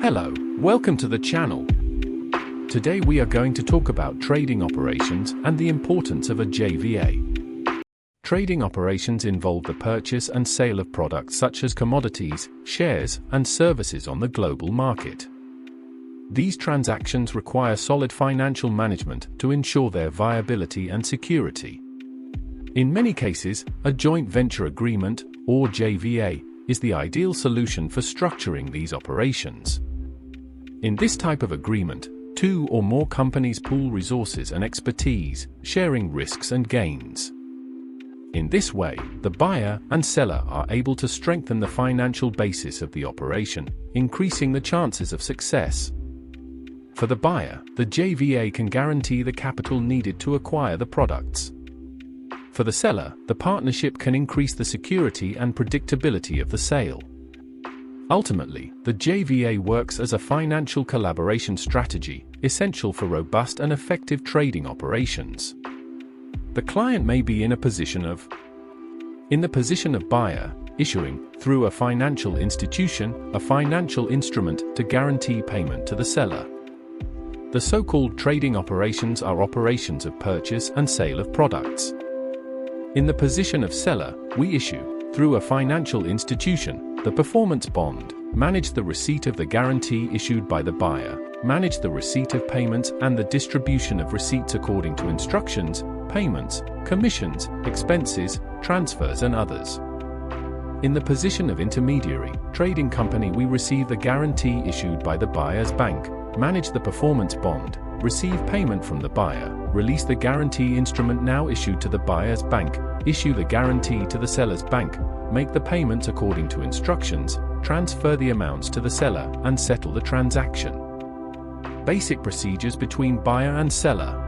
Hello, welcome to the channel. Today we are going to talk about trading operations and the importance of a JVA. Trading operations involve the purchase and sale of products such as commodities, shares, and services on the global market. These transactions require solid financial management to ensure their viability and security. In many cases, a joint venture agreement, or JVA, is the ideal solution for structuring these operations. In this type of agreement, two or more companies pool resources and expertise, sharing risks and gains. In this way, the buyer and seller are able to strengthen the financial basis of the operation, increasing the chances of success. For the buyer, the JVA can guarantee the capital needed to acquire the products. For the seller, the partnership can increase the security and predictability of the sale. Ultimately, the JVA works as a financial collaboration strategy, essential for robust and effective trading operations. The client may be in the position of buyer, issuing, through a financial institution, a financial instrument to guarantee payment to the seller. The so-called trading operations are operations of purchase and sale of products. In the position of seller, we issue, through a financial institution, the performance bond, manage the receipt of the guarantee issued by the buyer, manage the receipt of payments and the distribution of receipts according to instructions, payments, commissions, expenses, transfers and others. In the position of intermediary, trading company, we receive the guarantee issued by the buyer's bank, manage the performance bond, receive payment from the buyer, release the guarantee instrument now issued to the buyer's bank, issue the guarantee to the seller's bank, make the payments according to instructions, transfer the amounts to the seller, and settle the transaction. Basic procedures between buyer and seller.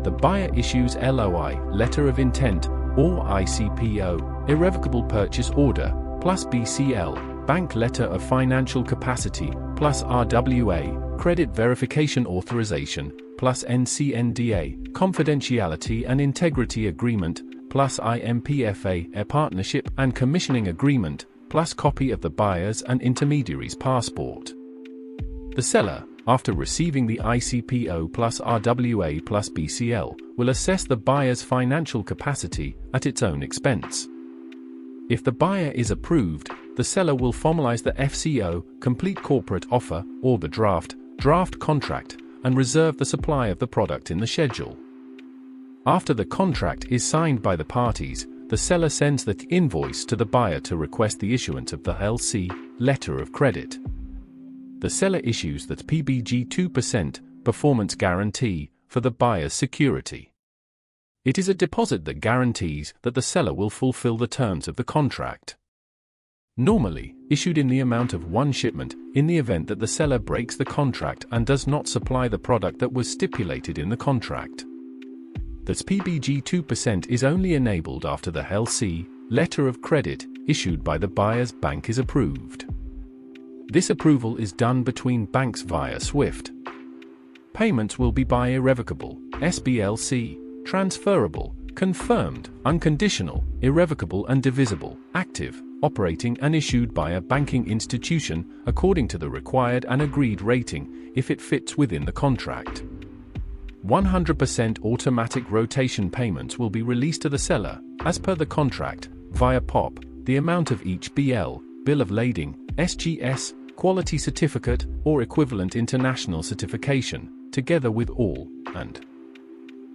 The buyer issues LOI, letter of intent, or ICPO, irrevocable purchase order, plus BCL, bank letter of financial capacity, plus RWA, credit verification authorization, plus NCNDA, confidentiality and integrity agreement, plus IMPFA, a partnership and commissioning agreement, plus copy of the buyer's and intermediary's passport. The seller, after receiving the ICPO plus RWA plus BCL, will assess the buyer's financial capacity at its own expense. If the buyer is approved, the seller will formalize the FCO, complete corporate offer, or the draft contract, and reserve the supply of the product in the schedule. After the contract is signed by the parties, the seller sends the invoice to the buyer to request the issuance of the LC, letter of credit. The seller issues the PBG 2% performance guarantee for the buyer's security. It is a deposit that guarantees that the seller will fulfill the terms of the contract. Normally, issued in the amount of one shipment, in the event that the seller breaks the contract and does not supply the product that was stipulated in the contract. The PBG 2% is only enabled after the LC, letter of credit, issued by the buyer's bank is approved. This approval is done between banks via SWIFT. Payments will be by irrevocable, SBLC, transferable, confirmed, unconditional, irrevocable and divisible, active, operating and issued by a banking institution according to the required and agreed rating if it fits within the contract. 100% automatic rotation payments will be released to the seller, as per the contract, via POP, the amount of each BL, bill of lading, SGS, quality certificate, or equivalent international certification, together with all, and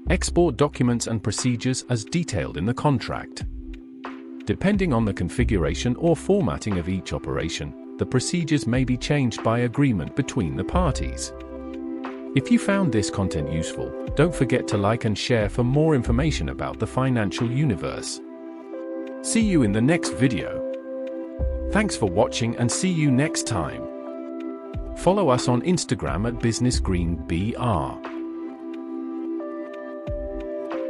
export documents and procedures as detailed in the contract. Depending on the configuration or formatting of each operation, the procedures may be changed by agreement between the parties. If you found this content useful, don't forget to like and share for more information about the financial universe. See you in the next video. Thanks for watching and see you next time. Follow us on Instagram at BusinessGreenBR.